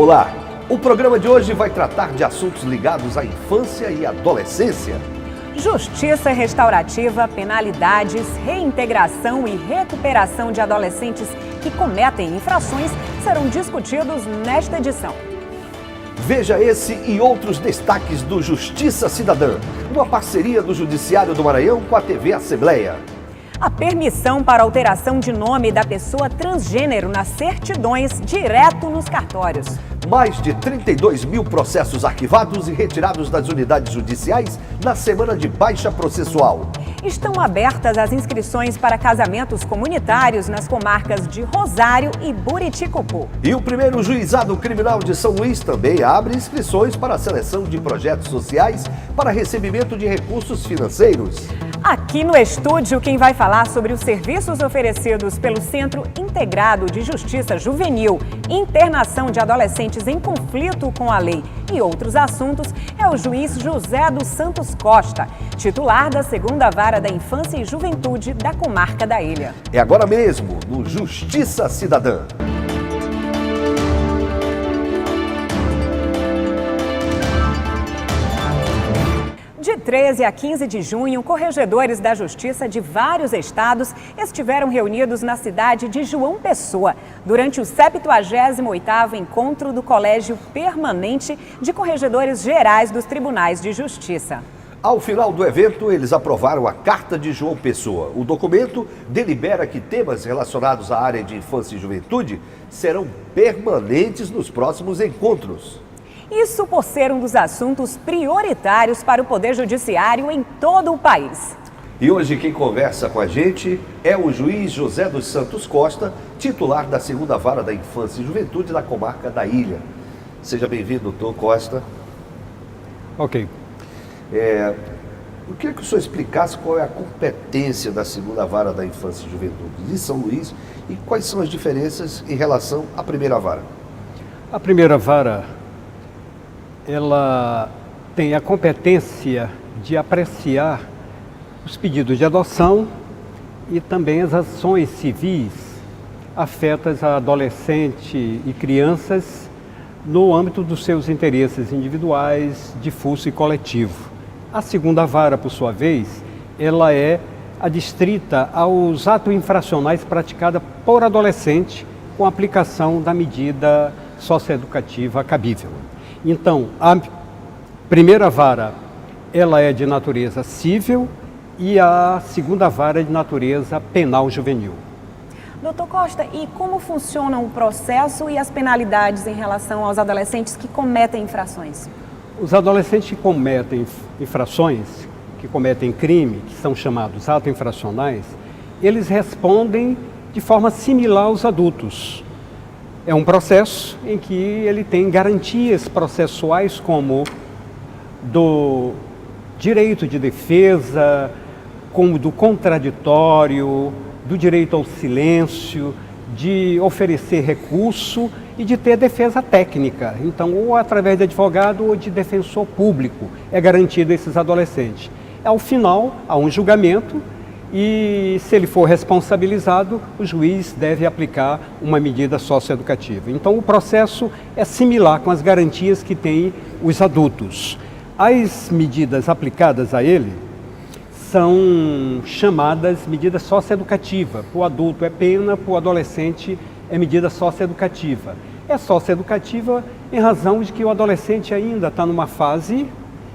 Olá, o programa de hoje vai tratar de assuntos ligados à infância e adolescência. Justiça restaurativa, penalidades, reintegração e recuperação de adolescentes que cometem infrações serão discutidos nesta edição. Veja esse e outros destaques do Justiça Cidadã, uma parceria do Judiciário do Maranhão com a TV Assembleia. A permissão para alteração de nome da pessoa transgênero nas certidões direto nos cartórios. Mais de 32 mil processos arquivados e retirados das unidades judiciais na semana de baixa processual. Estão abertas as inscrições para casamentos comunitários nas comarcas de Rosário e Buriticupu. E o primeiro juizado criminal de São Luís também abre inscrições para a seleção de projetos sociais para recebimento de recursos financeiros. Aqui no estúdio, quem vai falar sobre os serviços oferecidos pelo Centro Integrado de Justiça Juvenil, internação de adolescentes em conflito com a lei e outros assuntos é o juiz José dos Santos Costa, titular da 2ª Vara da Infância e Juventude da Comarca da Ilha. É agora mesmo, no Justiça Cidadã. De 13 a 15 de junho, corregedores da Justiça de vários estados estiveram reunidos na cidade de João Pessoa durante o 78º encontro do Colégio Permanente de Corregedores Gerais dos Tribunais de Justiça. Ao final do evento, eles aprovaram a Carta de João Pessoa. O documento delibera que temas relacionados à área de infância e juventude serão permanentes nos próximos encontros. Isso por ser um dos assuntos prioritários para o Poder Judiciário em todo o país. E hoje quem conversa com a gente é o juiz José dos Santos Costa, titular da 2ª Vara da Infância e Juventude da Comarca da Ilha. Seja bem-vindo, doutor Costa. Ok. Eu queria que o senhor explicasse qual é a competência da 2ª Vara da Infância e Juventude de São Luís e quais são as diferenças em relação à 1ª Vara. A 1ª Vara, ela tem a competência de apreciar os pedidos de adoção e também as ações civis afetas a adolescentes e crianças no âmbito dos seus interesses individuais, difuso e coletivo. A 2ª Vara, por sua vez, ela é adstrita aos atos infracionais praticados por adolescente com aplicação da medida socioeducativa cabível. Então, a 1ª Vara, ela é de natureza civil e a 2ª Vara é de natureza penal juvenil. Doutor Costa, e como funcionam o processo e as penalidades em relação aos adolescentes que cometem infrações? Os adolescentes que cometem infrações, que cometem crime, que são chamados atos infracionais, eles respondem de forma similar aos adultos. É um processo em que ele tem garantias processuais como do direito de defesa, como do contraditório, do direito ao silêncio, de oferecer recurso e de ter defesa técnica. Então, ou através de advogado ou de defensor público é garantido a esses adolescentes. Ao final, há um julgamento e, se ele for responsabilizado, o juiz deve aplicar uma medida socioeducativa. Então, o processo é similar com as garantias que têm os adultos. As medidas aplicadas a ele são chamadas medidas socioeducativas. Para o adulto é pena, para o adolescente é medida socioeducativa. É socioeducativa em razão de que o adolescente ainda está numa fase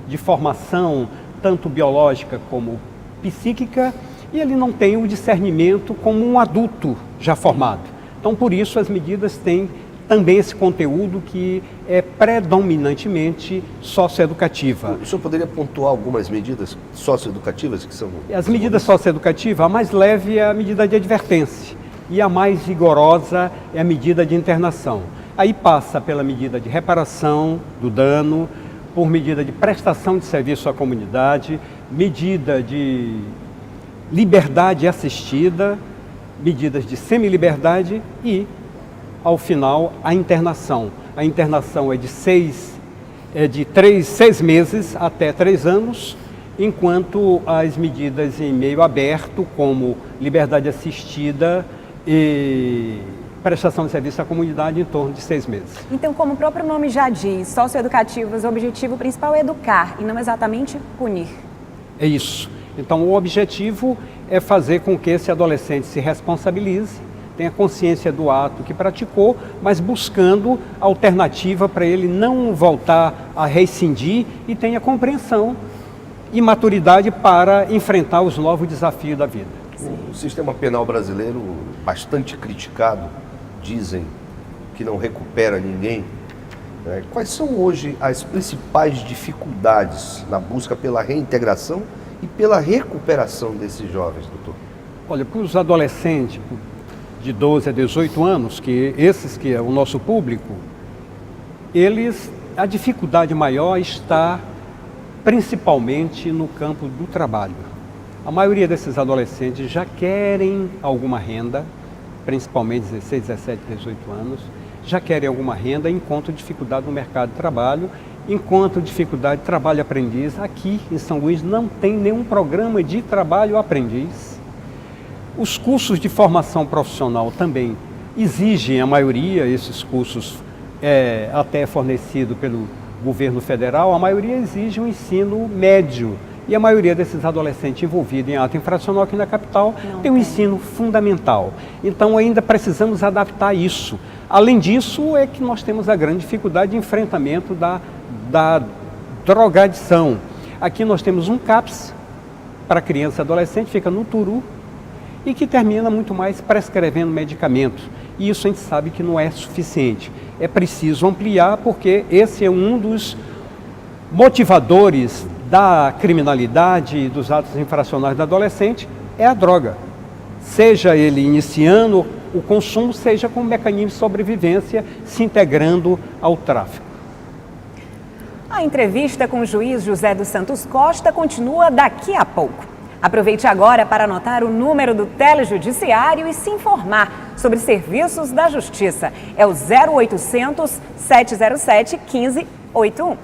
de formação, tanto biológica como psíquica, e ele não tem o discernimento como um adulto já formado. Então, por isso, as medidas têm também esse conteúdo que é predominantemente socioeducativa. O senhor poderia pontuar algumas medidas socioeducativas que são... As medidas socioeducativas, a mais leve é a medida de advertência e a mais rigorosa é a medida de internação. Aí passa pela medida de reparação do dano, por medida de prestação de serviço à comunidade, medida de liberdade assistida, medidas de semiliberdade e, ao final, a internação. A internação é de 6 meses até 3 anos, enquanto as medidas em meio aberto, como liberdade assistida e prestação de serviço à comunidade em torno de 6 meses. Então, como o próprio nome já diz, socioeducativos, o objetivo principal é educar e não exatamente punir. É isso. Então, o objetivo é fazer com que esse adolescente se responsabilize, tenha consciência do ato que praticou, mas buscando alternativa para ele não voltar a rescindir e tenha compreensão e maturidade para enfrentar os novos desafios da vida. O sistema penal brasileiro, bastante criticado, dizem que não recupera ninguém. Quais são hoje as principais dificuldades na busca pela reintegração e pela recuperação desses jovens, doutor? Olha, para os adolescentes de 12 a 18 anos, que é o nosso público, a dificuldade maior está principalmente no campo do trabalho. A maioria desses adolescentes já querem alguma renda, principalmente 16, 17, 18 anos, já querem alguma renda, encontram dificuldade no mercado de trabalho, encontram dificuldade de trabalho aprendiz. Aqui em São Luís não tem nenhum programa de trabalho aprendiz. Os cursos de formação profissional também exigem, a maioria, esses cursos até fornecido pelo governo federal, a maioria exige um ensino médio. E a maioria desses adolescentes envolvidos em ato infracional aqui na capital tem um ensino fundamental. Então ainda precisamos adaptar isso. Além disso, é que nós temos a grande dificuldade de enfrentamento da drogadição. Aqui nós temos um CAPS para criança e adolescente, fica no Turu, e que termina muito mais prescrevendo medicamentos. E isso a gente sabe que não é suficiente. É preciso ampliar, porque esse é um dos motivadores da criminalidade e dos atos infracionais do adolescente, é a droga. Seja ele iniciando o consumo, seja com um mecanismo de sobrevivência se integrando ao tráfico. A entrevista com o juiz José dos Santos Costa continua daqui a pouco. Aproveite agora para anotar o número do Telejudiciário e se informar sobre serviços da Justiça. É o 0800 707 1581.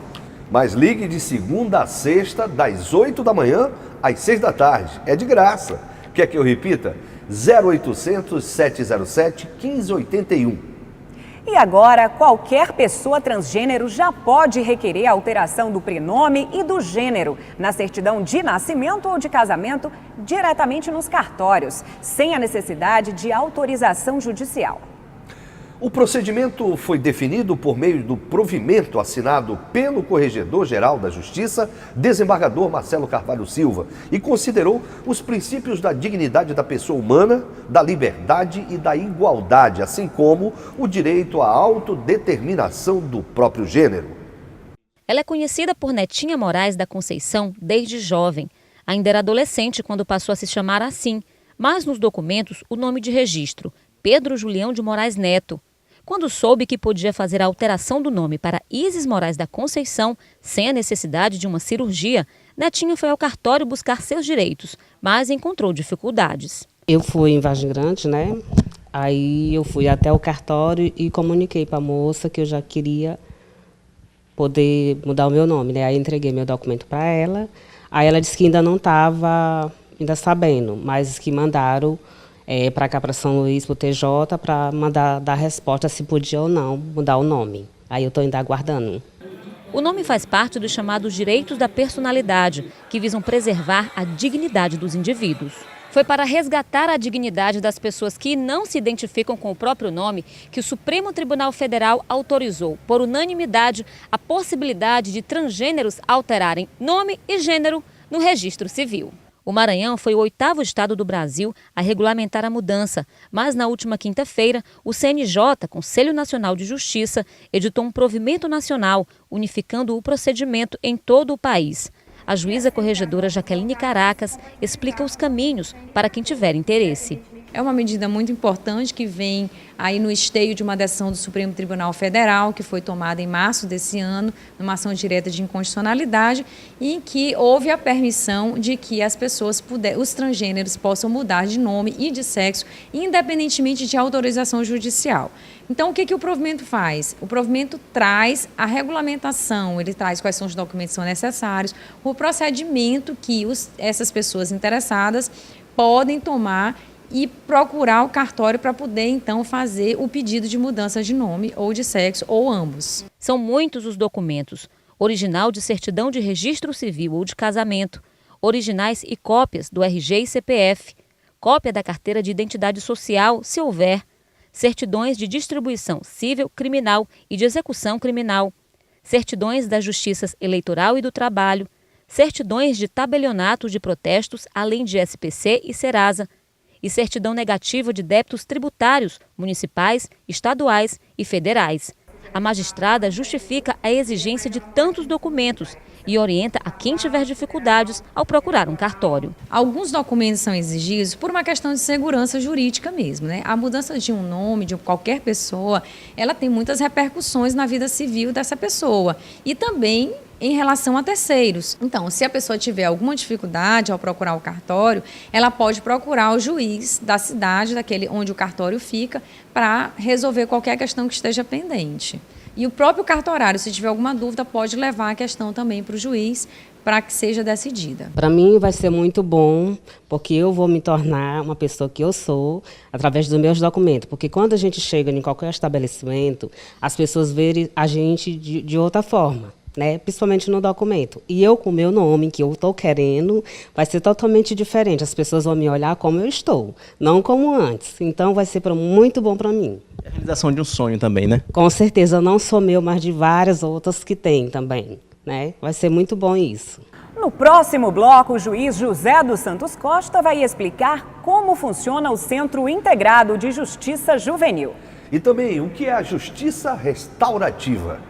Mas ligue de segunda a sexta, das 8 da manhã às 6 da tarde. É de graça. Quer que eu repita? 0800 707 1581. E agora, qualquer pessoa transgênero já pode requerer a alteração do prenome e do gênero na certidão de nascimento ou de casamento diretamente nos cartórios, sem a necessidade de autorização judicial. O procedimento foi definido por meio do provimento assinado pelo Corregedor-Geral da Justiça, desembargador Marcelo Carvalho Silva, e considerou os princípios da dignidade da pessoa humana, da liberdade e da igualdade, assim como o direito à autodeterminação do próprio gênero. Ela é conhecida por Netinha Moraes da Conceição desde jovem. Ainda era adolescente quando passou a se chamar assim, mas nos documentos o nome de registro, Pedro Julião de Moraes Neto. Quando soube que podia fazer a alteração do nome para Isis Moraes da Conceição, sem a necessidade de uma cirurgia, Netinha foi ao cartório buscar seus direitos, mas encontrou dificuldades. Eu fui em Vargem Grande, né? Aí eu fui até o cartório e comuniquei para a moça que eu já queria poder mudar o meu nome, né? Aí entreguei meu documento para ela. Aí ela disse que ainda não estava sabendo, mas que mandaram para cá, para São Luís, para o TJ, para mandar dar resposta se podia ou não mudar o nome. Aí eu estou ainda aguardando. O nome faz parte dos chamados direitos da personalidade, que visam preservar a dignidade dos indivíduos. Foi para resgatar a dignidade das pessoas que não se identificam com o próprio nome que o Supremo Tribunal Federal autorizou, por unanimidade, a possibilidade de transgêneros alterarem nome e gênero no registro civil. O Maranhão foi o 8º estado do Brasil a regulamentar a mudança, mas na última quinta-feira, o CNJ, Conselho Nacional de Justiça, editou um provimento nacional, unificando o procedimento em todo o país. A juíza corregedora Jaqueline Caracas explica os caminhos para quem tiver interesse. É uma medida muito importante que vem aí no esteio de uma decisão do Supremo Tribunal Federal, que foi tomada em março desse ano, numa ação direta de inconstitucionalidade, em que houve a permissão de que as pessoas, os transgêneros, possam mudar de nome e de sexo, independentemente de autorização judicial. Então, o que o provimento faz? O provimento traz a regulamentação, ele traz quais são os documentos que são necessários, o procedimento que essas pessoas interessadas podem tomar e procurar o cartório para poder, então, fazer o pedido de mudança de nome ou de sexo, ou ambos. São muitos os documentos: original de certidão de registro civil ou de casamento, originais e cópias do RG e CPF, cópia da carteira de identidade social, se houver, certidões de distribuição civil, criminal e de execução criminal, certidões das justiças eleitoral e do trabalho, certidões de tabelionato de protestos, além de SPC e Serasa, e certidão negativa de débitos tributários, municipais, estaduais e federais. A magistrada justifica a exigência de tantos documentos e orienta a quem tiver dificuldades ao procurar um cartório. Alguns documentos são exigidos por uma questão de segurança jurídica mesmo, né? A mudança de um nome de qualquer pessoa, ela tem muitas repercussões na vida civil dessa pessoa e também em relação a terceiros. Então, se a pessoa tiver alguma dificuldade ao procurar o cartório, ela pode procurar o juiz da cidade, daquele onde o cartório fica, para resolver qualquer questão que esteja pendente. E o próprio cartorário, se tiver alguma dúvida, pode levar a questão também para o juiz, para que seja decidida. Para mim vai ser muito bom, porque eu vou me tornar uma pessoa que eu sou através dos meus documentos. Porque quando a gente chega em qualquer estabelecimento, as pessoas veem a gente de outra forma, né? Principalmente no documento. E eu, com o meu nome, que eu estou querendo, vai ser totalmente diferente. As pessoas vão me olhar como eu estou, não como antes. Então vai ser muito bom para mim. É a realização de um sonho também, né? Com certeza, não sou meu, mas de várias outras que tem também, né? Vai ser muito bom isso. No próximo bloco, o juiz José dos Santos Costa vai explicar como funciona o Centro Integrado de Justiça Juvenil. E também o que é a justiça restaurativa.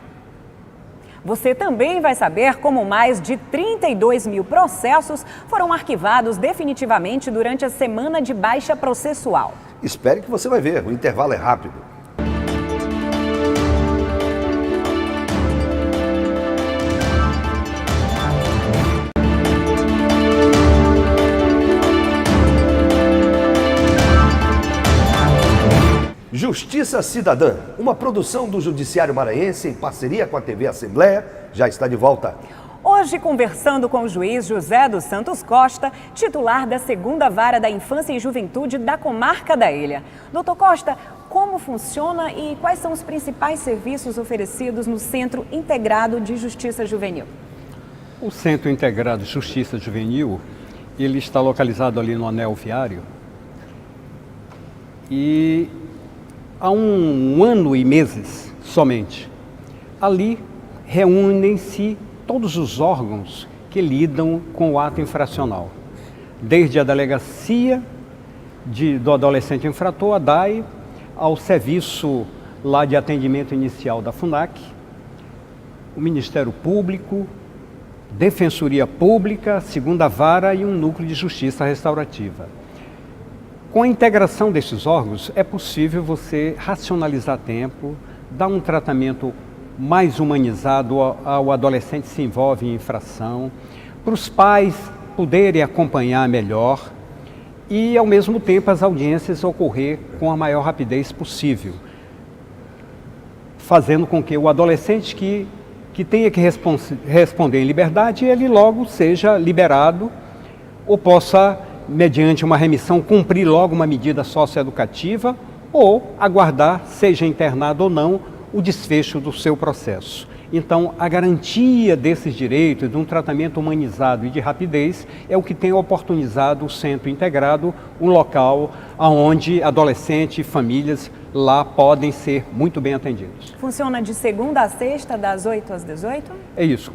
Você também vai saber como mais de 32 mil processos foram arquivados definitivamente durante a semana de baixa processual. Espere que você vai ver, o intervalo é rápido. Justiça Cidadã, uma produção do Judiciário Maranhense em parceria com a TV Assembleia, já está de volta. Hoje, conversando com o juiz José dos Santos Costa, titular da 2ª Vara da Infância e Juventude da Comarca da Ilha. Doutor Costa, como funciona e quais são os principais serviços oferecidos no Centro Integrado de Justiça Juvenil? O Centro Integrado de Justiça Juvenil, ele está localizado ali no Anel Viário e há um ano e meses somente, ali reúnem-se todos os órgãos que lidam com o ato infracional, desde a delegacia do adolescente infrator, a DAI, ao serviço lá de atendimento inicial da FUNAC, o Ministério Público, Defensoria Pública, 2ª Vara e um núcleo de justiça restaurativa. Com a integração desses órgãos, é possível você racionalizar tempo, dar um tratamento mais humanizado ao adolescente que se envolve em infração, para os pais poderem acompanhar melhor e, ao mesmo tempo, as audiências ocorrer com a maior rapidez possível, fazendo com que o adolescente que tenha que responder em liberdade, ele logo seja liberado ou possa, mediante uma remissão, cumprir logo uma medida socioeducativa ou aguardar, seja internado ou não, o desfecho do seu processo. Então, a garantia desses direitos, de um tratamento humanizado e de rapidez, é o que tem oportunizado o Centro Integrado, um local onde adolescentes e famílias lá podem ser muito bem atendidos. Funciona de segunda a sexta, das 8 às 18? É isso,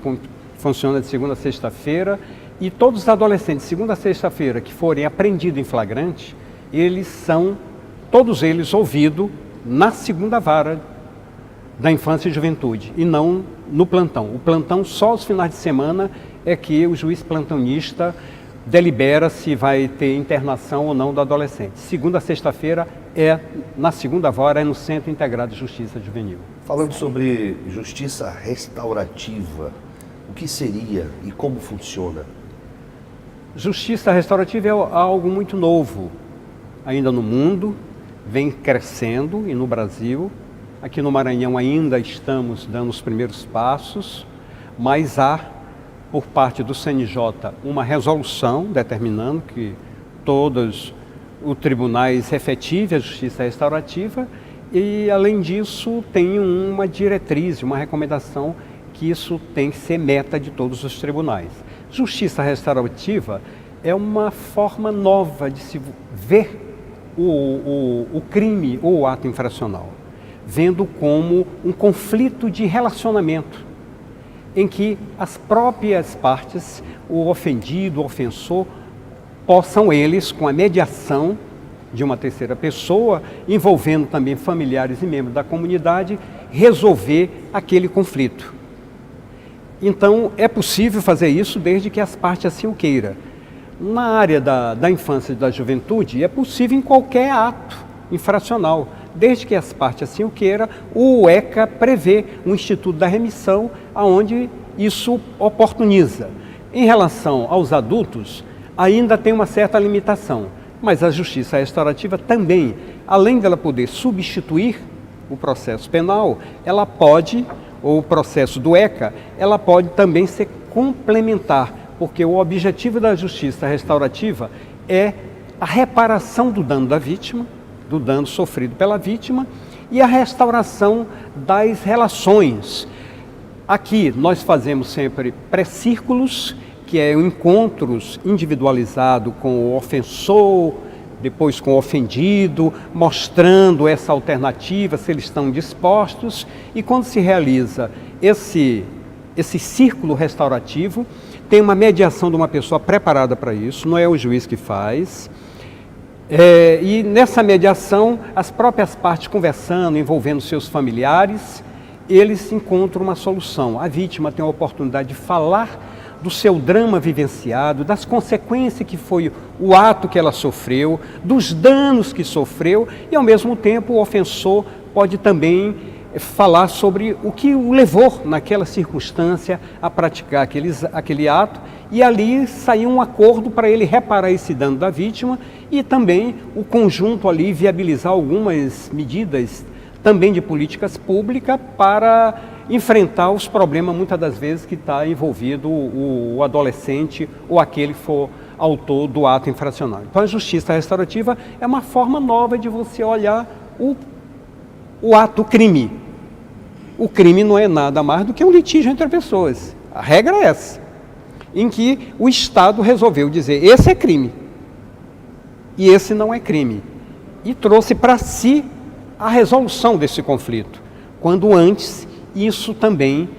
funciona de segunda a sexta-feira. E todos os adolescentes, segunda a sexta-feira, que forem apreendidos em flagrante, todos eles ouvidos na 2ª Vara da Infância e Juventude, e não no plantão. O plantão, só aos finais de semana, é que o juiz plantonista delibera se vai ter internação ou não do adolescente. Segunda a sexta-feira na 2ª Vara, é no Centro Integrado de Justiça Juvenil. Falando sobre justiça restaurativa, o que seria e como funciona? Justiça restaurativa é algo muito novo, ainda no mundo, vem crescendo e no Brasil. Aqui no Maranhão ainda estamos dando os primeiros passos, mas há, por parte do CNJ, uma resolução determinando que todos os tribunais efetivem a justiça restaurativa e, além disso, tem uma diretriz, uma recomendação que isso tem que ser meta de todos os tribunais. Justiça restaurativa é uma forma nova de se ver o crime ou o ato infracional, vendo como um conflito de relacionamento, em que as próprias partes, o ofendido, o ofensor, possam eles, com a mediação de uma terceira pessoa, envolvendo também familiares e membros da comunidade, resolver aquele conflito. Então, é possível fazer isso desde que as partes assim o queiram. Na área da infância e da juventude, é possível em qualquer ato infracional, desde que as partes assim o queiram. O ECA prevê um Instituto da Remissão, onde isso oportuniza. Em relação aos adultos, ainda tem uma certa limitação, mas a justiça restaurativa também, além dela poder substituir o processo penal, ela pode, ou o processo do ECA, ela pode também ser complementar, porque o objetivo da justiça restaurativa é a reparação do dano da vítima, do dano sofrido pela vítima, e a restauração das relações. Aqui nós fazemos sempre pré-círculos, que é encontros individualizados com o ofensor, depois com o ofendido, mostrando essa alternativa, se eles estão dispostos. E quando se realiza esse círculo restaurativo, tem uma mediação de uma pessoa preparada para isso, não é o juiz que faz. E nessa mediação, as próprias partes conversando, envolvendo seus familiares, eles encontram uma solução. A vítima tem a oportunidade de falar do seu drama vivenciado, das consequências que foi o ato que ela sofreu, dos danos que sofreu, e ao mesmo tempo o ofensor pode também falar sobre o que o levou naquela circunstância a praticar aquele ato, e ali sair um acordo para ele reparar esse dano da vítima e também o conjunto ali viabilizar algumas medidas também de políticas públicas para enfrentar os problemas, muitas das vezes, que está envolvido o adolescente ou aquele que for autor do ato infracional. Então, a justiça restaurativa é uma forma nova de você olhar o ato crime. O crime não é nada mais do que um litígio entre pessoas. A regra é essa, em que o Estado resolveu dizer, esse é crime e esse não é crime, e trouxe para si a resolução desse conflito, quando antes isso também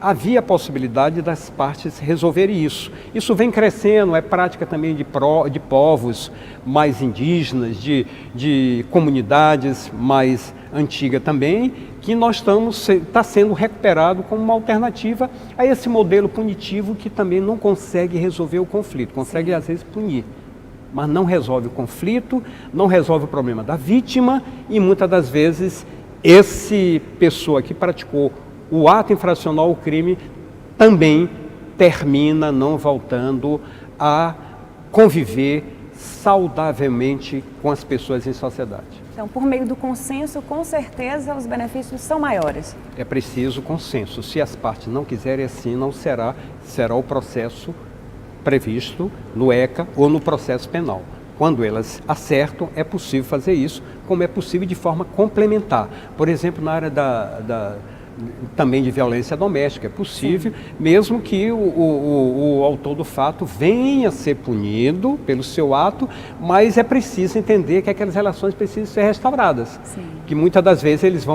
havia a possibilidade das partes resolverem isso. Isso vem crescendo, é prática também de povos mais indígenas, de comunidades mais antigas também, que nós está sendo recuperado como uma alternativa a esse modelo punitivo que também não consegue resolver o conflito, consegue às vezes punir, mas não resolve o conflito, não resolve o problema da vítima, e muitas das vezes esse pessoa que praticou o ato infracional, o crime, também termina não voltando a conviver saudavelmente com as pessoas em sociedade. Então, por meio do consenso, com certeza os benefícios são maiores. É preciso consenso. Se as partes não quiserem assim, não será o processo previsto no ECA ou no processo penal. Quando elas acertam, é possível fazer isso, como é possível de forma complementar. Por exemplo, na área também de violência doméstica, é possível, mesmo que o autor do fato venha a ser punido pelo seu ato, mas é preciso entender que aquelas relações precisam ser restauradas. Sim. Que muitas das vezes eles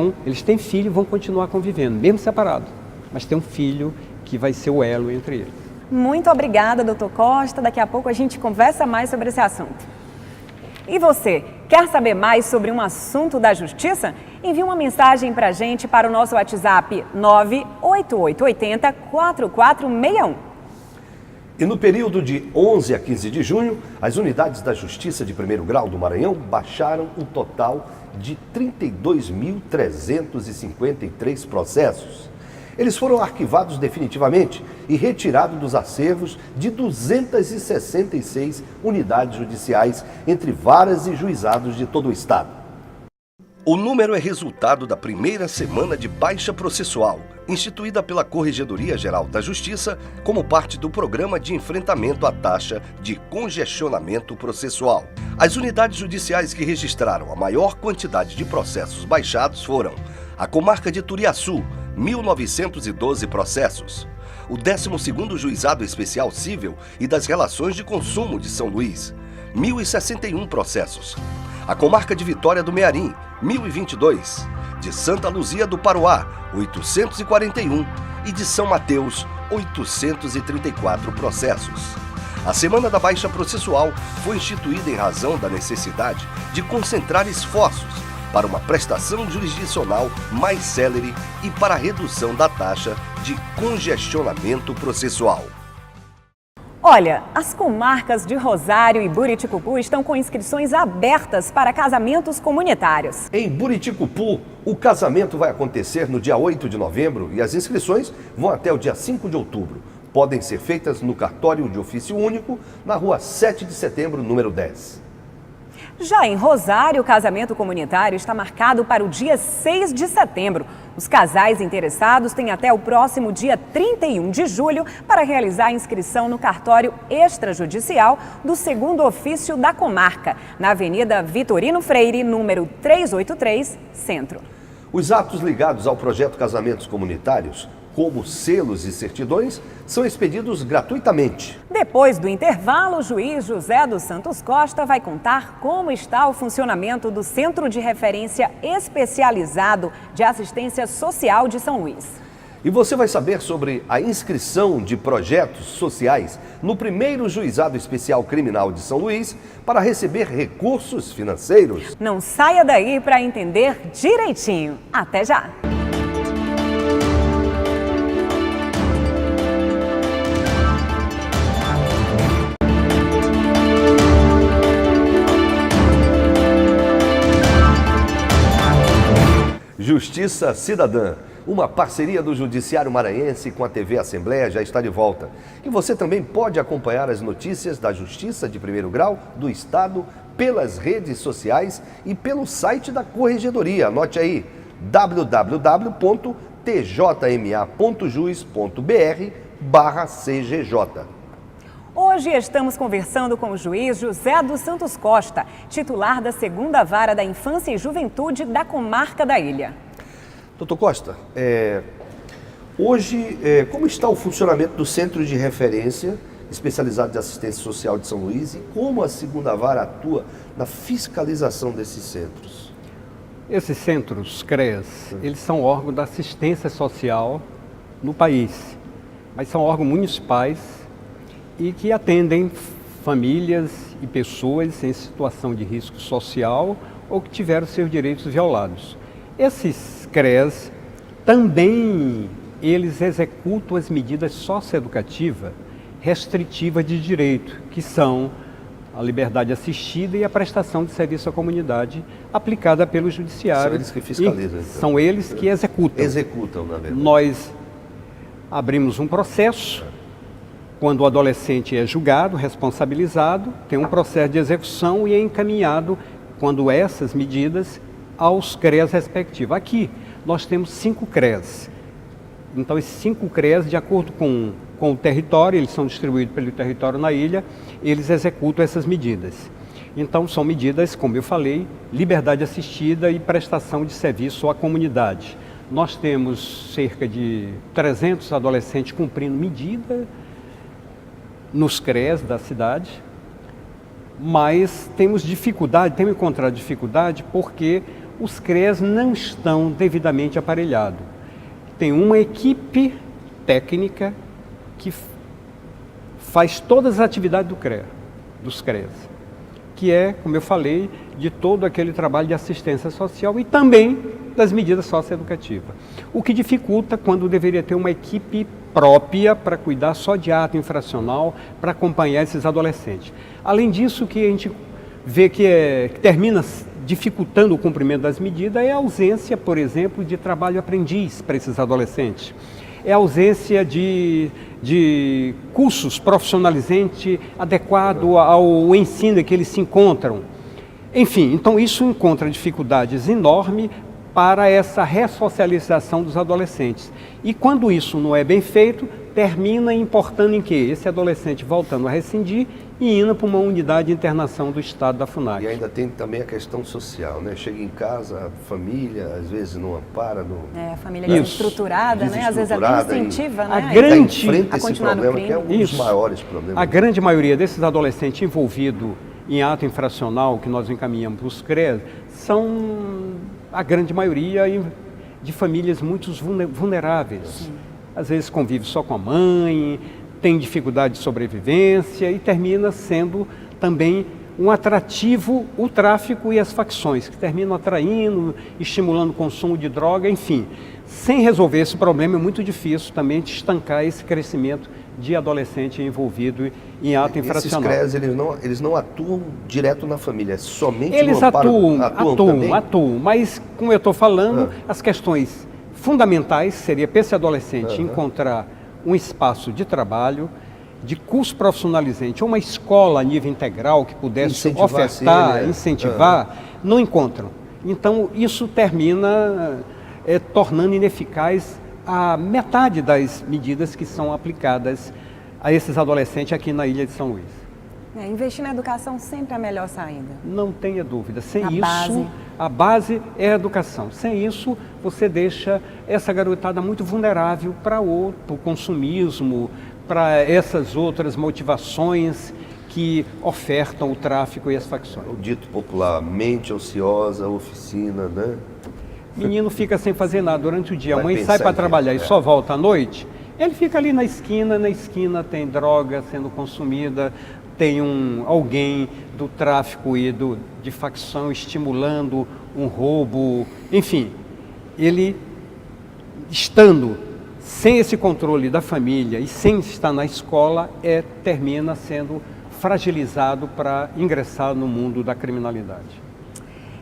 têm filho e vão continuar convivendo, mesmo separados, mas tem um filho que vai ser o elo entre eles. Muito obrigada, doutor Costa. Daqui a pouco a gente conversa mais sobre esse assunto. E você, quer saber mais sobre um assunto da justiça? Envie uma mensagem para a gente para o nosso WhatsApp 98880-4461. E no período de 11 a 15 de junho, as unidades da Justiça de Primeiro Grau do Maranhão baixaram um total de 32.353 processos. Eles foram arquivados definitivamente e retirados dos acervos de 266 unidades judiciais entre varas e juizados de todo o estado. O número é resultado da primeira semana de baixa processual, instituída pela Corregedoria Geral da Justiça como parte do Programa de Enfrentamento à Taxa de Congestionamento Processual. As unidades judiciais que registraram a maior quantidade de processos baixados foram a Comarca de Turiaçu, 1.912 processos, o 12º Juizado Especial Cível e das Relações de Consumo de São Luís, 1.061 processos, a Comarca de Vitória do Mearim, 1.022, de Santa Luzia do Paroá, 841 e de São Mateus, 834 processos. A Semana da Baixa Processual foi instituída em razão da necessidade de concentrar esforços para uma prestação jurisdicional mais célere e para a redução da taxa de congestionamento processual. Olha, as comarcas de Rosário e Buriticupu estão com inscrições abertas para casamentos comunitários. Em Buriticupu, o casamento vai acontecer no dia 8 de novembro e as inscrições vão até o dia 5 de outubro. Podem ser feitas no cartório de ofício único, na rua 7 de setembro, número 10. Já em Rosário, o casamento comunitário está marcado para o dia 6 de setembro. Os casais interessados têm até o próximo dia 31 de julho para realizar a inscrição no cartório extrajudicial do 2º ofício da comarca, na Avenida Vitorino Freire, número 383, Centro. Os atos ligados ao projeto Casamentos Comunitários, como selos e certidões, são expedidos gratuitamente. Depois do intervalo, o juiz José dos Santos Costa vai contar como está o funcionamento do Centro de Referência Especializado de Assistência Social de São Luís. E você vai saber sobre a inscrição de projetos sociais no 1º Juizado Especial Criminal de São Luís para receber recursos financeiros. Não saia daí para entender direitinho. Até já! Justiça Cidadã, uma parceria do Judiciário Maranhense com a TV Assembleia, já está de volta. E você também pode acompanhar as notícias da Justiça de Primeiro Grau do Estado pelas redes sociais e pelo site da Corregedoria. Anote aí, www.tjma.jus.br/CGJ. Hoje estamos conversando com o juiz José dos Santos Costa, titular da 2ª Vara da Infância e Juventude da Comarca da Ilha. Doutor Costa, hoje, como está o funcionamento do Centro de Referência Especializado de Assistência Social de São Luís e como a 2ª Vara atua na fiscalização desses centros? Esses centros, CREAS, eles são órgãos da assistência social no país, mas são órgãos municipais e que atendem famílias e pessoas em situação de risco social ou que tiveram seus direitos violados. Esses CREAS também eles executam as medidas socioeducativas restritivas de direito, que são a liberdade assistida e a prestação de serviço à comunidade aplicada pelo judiciário. São eles que fiscalizam. Então. São eles que executam. Executam, na verdade. Nós abrimos um processo. Quando o adolescente é julgado, responsabilizado, tem um processo de execução e é encaminhado, quando essas medidas, aos CREAS respectivos. Aqui, nós temos 5 CREAS. Então, esses 5 CREAS, de acordo com o território, eles são distribuídos pelo território na ilha, eles executam essas medidas. Então, são medidas, como eu falei, liberdade assistida e prestação de serviço à comunidade. Nós temos cerca de 300 adolescentes cumprindo medida nos CREAS da cidade, mas temos encontrado dificuldade porque os CREAS não estão devidamente aparelhados. Tem uma equipe técnica que faz todas as atividades dos CREAS, que é, como eu falei, de todo aquele trabalho de assistência social e também das medidas socioeducativas. O que dificulta quando deveria ter uma equipe própria para cuidar só de ato infracional, para acompanhar esses adolescentes. Além disso, o que a gente vê que termina dificultando o cumprimento das medidas é a ausência, por exemplo, de trabalho aprendiz para esses adolescentes. É a ausência de cursos profissionalizantes adequados ao ensino em que eles se encontram. Enfim, então isso encontra dificuldades enormes para essa ressocialização dos adolescentes. E quando isso não é bem feito, termina importando em que esse adolescente voltando a rescindir e indo para uma unidade de internação do Estado da FUNAC. E ainda tem também a questão social, né? Chega em casa, a família às vezes não ampara. A família desestruturada, né? Às vezes até incentiva, né? A continuar no crime. Que é um dos maiores problemas. A grande maioria desses adolescentes envolvidos em ato infracional que nós encaminhamos para os CREAS são a grande maioria de famílias muito vulneráveis. Sim. Às vezes convive só com a mãe, tem dificuldade de sobrevivência e termina sendo também um atrativo o tráfico e as facções, que terminam atraindo, estimulando o consumo de droga, enfim. Sem resolver esse problema é muito difícil também de estancar esse crescimento de adolescente envolvido em ato infracional. Esses CREAS, eles não atuam direto na família, somente eles no amparo, atuam, mas como eu estou falando, as questões fundamentais seria para esse adolescente encontrar um espaço de trabalho, de curso profissionalizante, uma escola a nível integral que pudesse ofertar, incentivar, não encontram. Então isso termina tornando ineficaz a metade das medidas que são aplicadas a esses adolescentes aqui na ilha de São Luís. Investir na educação sempre é a melhor saída. Não tenha dúvida. Sem isso, a base é a educação. Sem isso, você deixa essa garotada muito vulnerável para o consumismo, para essas outras motivações que ofertam o tráfico e as facções. O dito popular, mente ociosa, oficina, né? Menino fica sem fazer nada durante o dia, a mãe sai para trabalhar e só volta à noite, ele fica ali na esquina tem droga sendo consumida, tem alguém do tráfico e de facção estimulando um roubo, enfim, ele estando sem esse controle da família e sem estar na escola, termina sendo fragilizado para ingressar no mundo da criminalidade.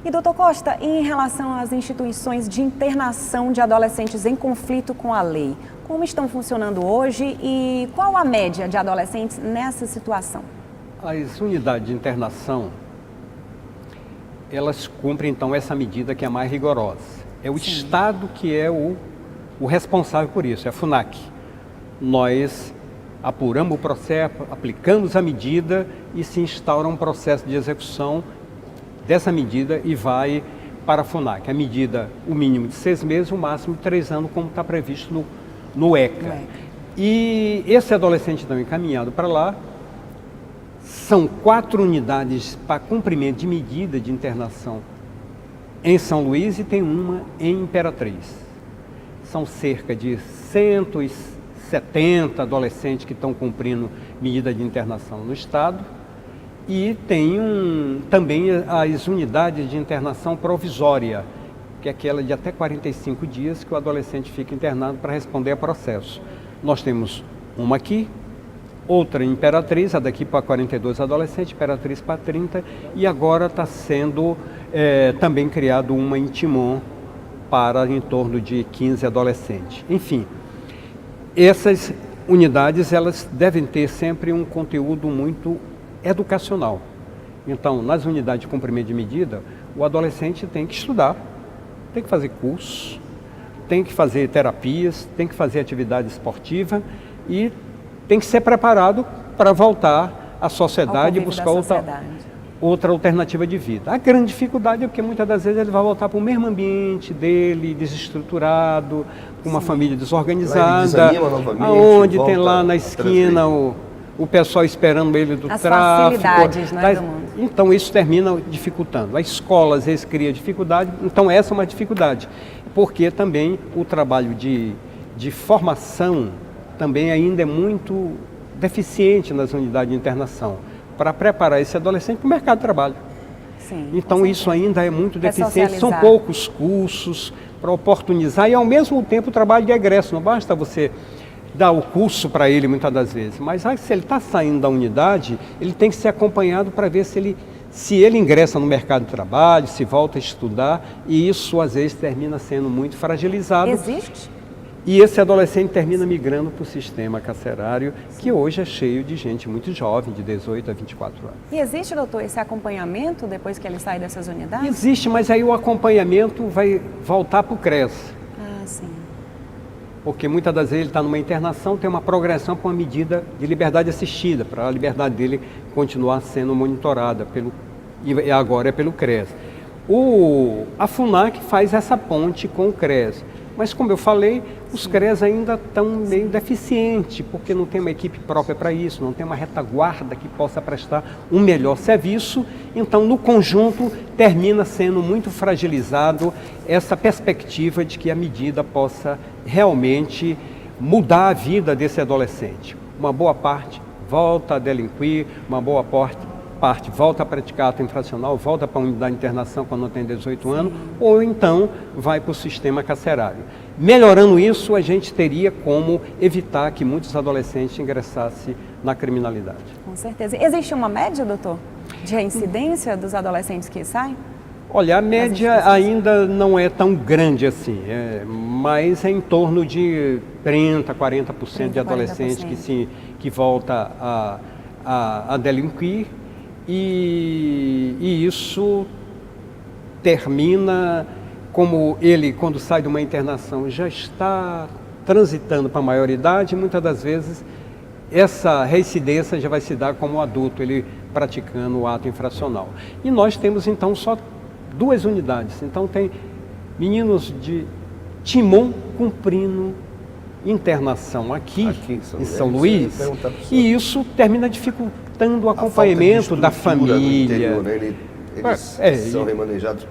E, doutor Costa, em relação às instituições de internação de adolescentes em conflito com a lei, como estão funcionando hoje e qual a média de adolescentes nessa situação? As unidades de internação, elas cumprem, então, essa medida que é a mais rigorosa. É o Estado que é o responsável por isso, é a FUNAC. Nós apuramos o processo, aplicamos a medida e se instaura um processo de execução dessa medida e vai para a FUNAC. A medida, o mínimo de 6 meses, o máximo de 3 anos, como está previsto no ECA. E esse adolescente então encaminhado para lá, são 4 unidades para cumprimento de medida de internação em São Luís e tem uma em Imperatriz. São cerca de 170 adolescentes que estão cumprindo medida de internação no estado. E tem também as unidades de internação provisória, que é aquela de até 45 dias que o adolescente fica internado para responder a processo. Nós temos uma aqui, outra em Imperatriz, a daqui para 42 adolescentes, Imperatriz para 30, e agora está sendo também criado uma em Timon para em torno de 15 adolescentes. Enfim, essas unidades elas devem ter sempre um conteúdo muito educacional. Então, nas unidades de cumprimento de medida, o adolescente tem que estudar, tem que fazer cursos, tem que fazer terapias, tem que fazer atividade esportiva e tem que ser preparado para voltar à sociedade e buscar outra alternativa de vida. A grande dificuldade é porque muitas das vezes ele vai voltar para o mesmo ambiente dele, desestruturado, com uma família desorganizada, onde tem lá na esquina o pessoal esperando ele do tráfico. Facilidades, né, do mundo. Então isso termina dificultando. A escola às vezes cria dificuldade, então essa é uma dificuldade. Porque também o trabalho de formação também ainda é muito deficiente nas unidades de internação, para preparar esse adolescente para o mercado de trabalho. Sim, então isso ainda é muito deficiente, são poucos cursos para oportunizar e ao mesmo tempo o trabalho de egresso, não basta você dar o curso para ele muitas das vezes, mas se ele está saindo da unidade, ele tem que ser acompanhado para ver se ele ingressa no mercado de trabalho, se volta a estudar, e isso às vezes termina sendo muito fragilizado. Existe E esse adolescente termina migrando para o sistema carcerário, que hoje é cheio de gente muito jovem, de 18 a 24 anos. E existe, doutor, esse acompanhamento depois que ele sai dessas unidades? Existe, mas aí o acompanhamento vai voltar para o CRES. Ah, sim. Porque muitas das vezes ele está numa internação, tem uma progressão para uma medida de liberdade assistida, para a liberdade dele continuar sendo monitorada, e agora é pelo CRES. A FUNAC faz essa ponte com o CRES. Mas, como eu falei, os CRES ainda estão meio deficientes, porque não tem uma equipe própria para isso, não tem uma retaguarda que possa prestar um melhor serviço. Então, no conjunto, termina sendo muito fragilizado essa perspectiva de que a medida possa realmente mudar a vida desse adolescente. Uma boa parte volta a delinquir, uma boa parte volta a praticar ato infracional, volta para a unidade de internação quando não tem 18 anos, ou então vai para o sistema carcerário. Melhorando isso, a gente teria como evitar que muitos adolescentes ingressassem na criminalidade. Com certeza. Existe uma média, doutor, de reincidência dos adolescentes que saem? Olha, a média ainda não é tão grande assim, mas é em torno de 30%, 40% de adolescentes que volta a delinquir. E isso termina, como ele, quando sai de uma internação, já está transitando para a maioridade, muitas das vezes essa reincidência já vai se dar como adulto, ele praticando o ato infracional. E nós temos então só 2 unidades, então tem meninos de Timon cumprindo internação aqui em São Luís, e isso termina dificultando o acompanhamento da família. Interior, né? Eles são remanejados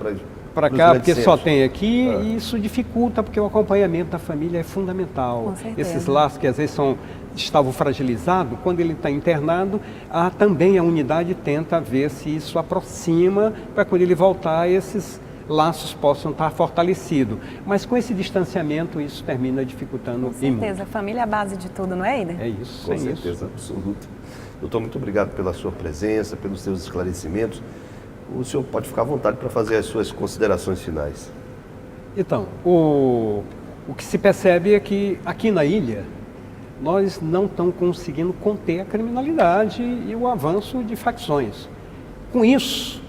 para cá, porque só tem aqui, e isso dificulta, porque o acompanhamento da família é fundamental. Esses laços que às vezes estavam fragilizados, quando ele está internado, também a unidade tenta ver se isso aproxima, para quando ele voltar, esses laços possam estar fortalecidos. Mas com esse distanciamento, isso termina dificultando muito. Com certeza, a família é a base de tudo, não é, Eider? É isso, com certeza absoluta. Doutor, muito obrigado pela sua presença, pelos seus esclarecimentos. O senhor pode ficar à vontade para fazer as suas considerações finais. Então, o que se percebe é que aqui na ilha, nós não estamos conseguindo conter a criminalidade e o avanço de facções. Com isso,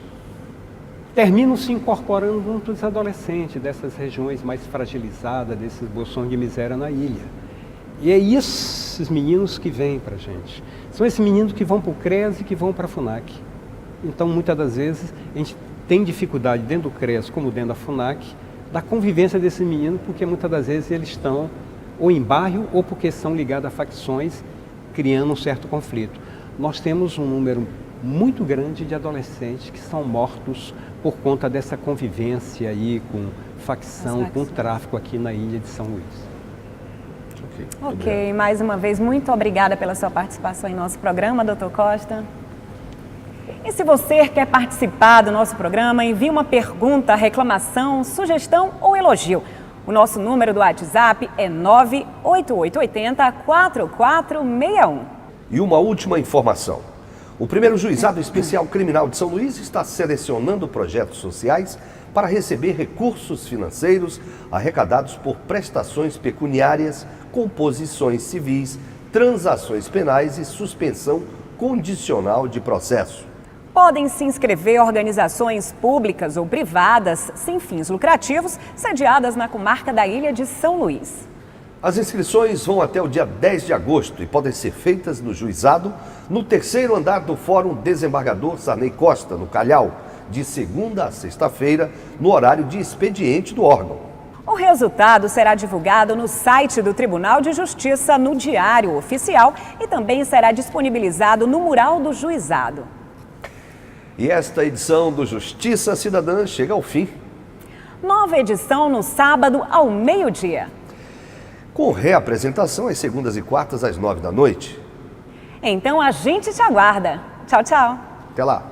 terminam se incorporando muitos adolescentes dessas regiões mais fragilizadas, desses bolsões de miséria na ilha. E é esses meninos que vêm para a gente. São esses meninos que vão para o CRES e que vão para a FUNAC. Então, muitas das vezes, a gente tem dificuldade dentro do CRES, como dentro da FUNAC, da convivência desses meninos, porque muitas das vezes eles estão ou em bairro ou porque são ligados a facções, criando um certo conflito. Nós temos um número muito grande de adolescentes que são mortos por conta dessa convivência aí com facção, com tráfico aqui na ilha de São Luís. Ok, mais uma vez, muito obrigada pela sua participação em nosso programa, doutor Costa. E se você quer participar do nosso programa, envie uma pergunta, reclamação, sugestão ou elogio. O nosso número do WhatsApp é 98880-4461. E uma última informação. O primeiro Juizado Especial Criminal de São Luís está selecionando projetos sociais para receber recursos financeiros arrecadados por prestações pecuniárias, composições civis, transações penais e suspensão condicional de processo. Podem se inscrever organizações públicas ou privadas sem fins lucrativos, sediadas na comarca da Ilha de São Luís. As inscrições vão até o dia 10 de agosto e podem ser feitas no juizado, no 3º andar do Fórum Desembargador Sarney Costa, no Calhau, de segunda a sexta-feira, no horário de expediente do órgão. O resultado será divulgado no site do Tribunal de Justiça, no Diário Oficial, e também será disponibilizado no mural do juizado. E esta edição do Justiça Cidadã chega ao fim. Nova edição no sábado ao meio-dia. Com reapresentação às segundas e quartas às 9 da noite. Então a gente te aguarda. Tchau, tchau. Até lá.